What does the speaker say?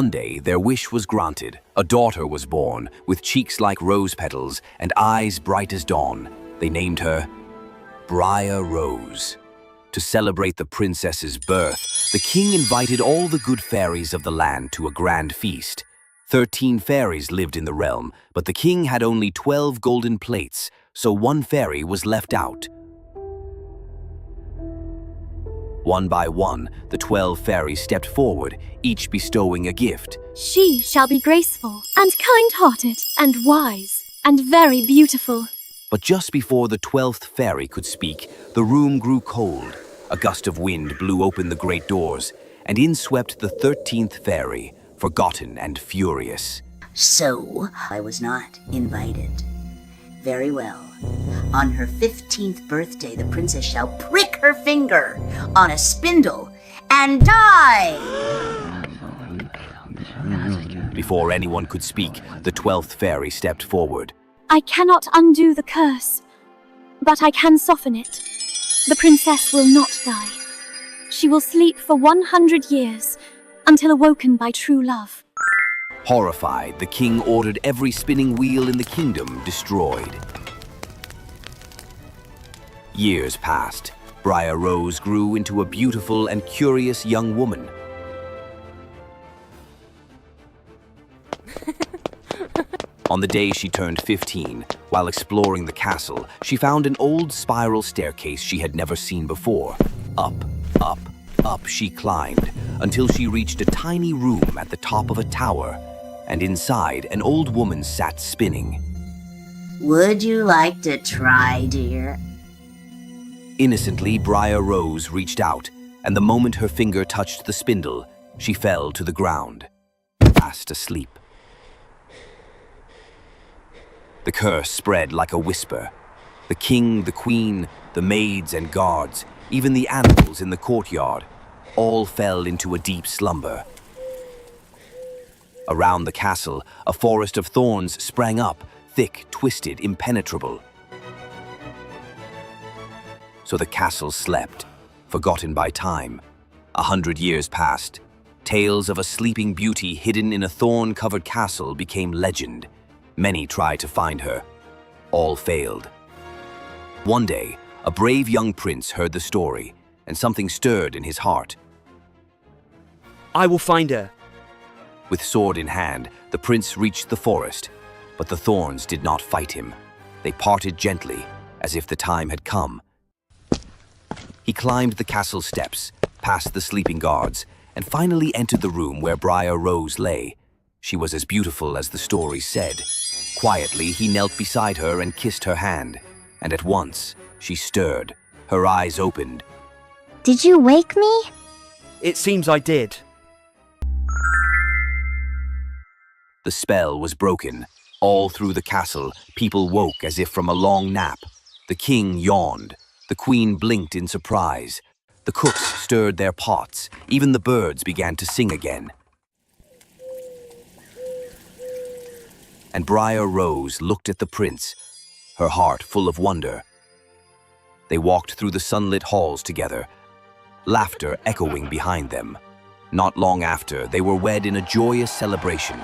One day, their wish was granted. A daughter was born, with cheeks like rose petals and eyes bright as dawn. They named her Briar Rose. To celebrate the princess's birth, the king invited all the good fairies of the land to a grand feast. 13 fairies lived in the realm, but the king had only 12 golden plates, so one fairy was left out. One by one, the 12 fairies stepped forward, each bestowing a gift. She shall be graceful, and kind-hearted, and wise, and very beautiful. But just before the 12th fairy could speak, the room grew cold. A gust of wind blew open the great doors, and in swept the 13th fairy, forgotten and furious. So, I was not invited. Very well. On her 15th birthday, the princess shall prick her finger on a spindle and die! Before anyone could speak, the 12th fairy stepped forward. I cannot undo the curse, but I can soften it. The princess will not die. She will sleep for 100 years, until awoken by true love. Horrified, the king ordered every spinning wheel in the kingdom destroyed. Years passed. Briar Rose grew into a beautiful and curious young woman. On the day she turned 15, while exploring the castle, she found an old spiral staircase she had never seen before. Up, up, up she climbed, until she reached a tiny room at the top of a tower, and inside an old woman sat spinning. Would you like to try, dear? Innocently, Briar Rose reached out, and the moment her finger touched the spindle, she fell to the ground, fast asleep. The curse spread like a whisper. The king, the queen, the maids and guards, even the animals in the courtyard, all fell into a deep slumber. Around the castle, a forest of thorns sprang up, thick, twisted, impenetrable. So the castle slept, forgotten by time. 100 years passed. Tales of a sleeping beauty hidden in a thorn-covered castle became legend. Many tried to find her. All failed. One day, a brave young prince heard the story, and something stirred in his heart. I will find her. With sword in hand, the prince reached the forest, but the thorns did not fight him. They parted gently, as if the time had come. He climbed the castle steps, past the sleeping guards, and finally entered the room where Briar Rose lay. She was as beautiful as the story said. Quietly, he knelt beside her and kissed her hand, and at once, she stirred. Her eyes opened. Did you wake me? It seems I did. The spell was broken. All through the castle, people woke as if from a long nap. The king yawned. The queen blinked in surprise. The cooks stirred their pots. Even the birds began to sing again. And Briar Rose looked at the prince, her heart full of wonder. They walked through the sunlit halls together, laughter echoing behind them. Not long after, they were wed in a joyous celebration.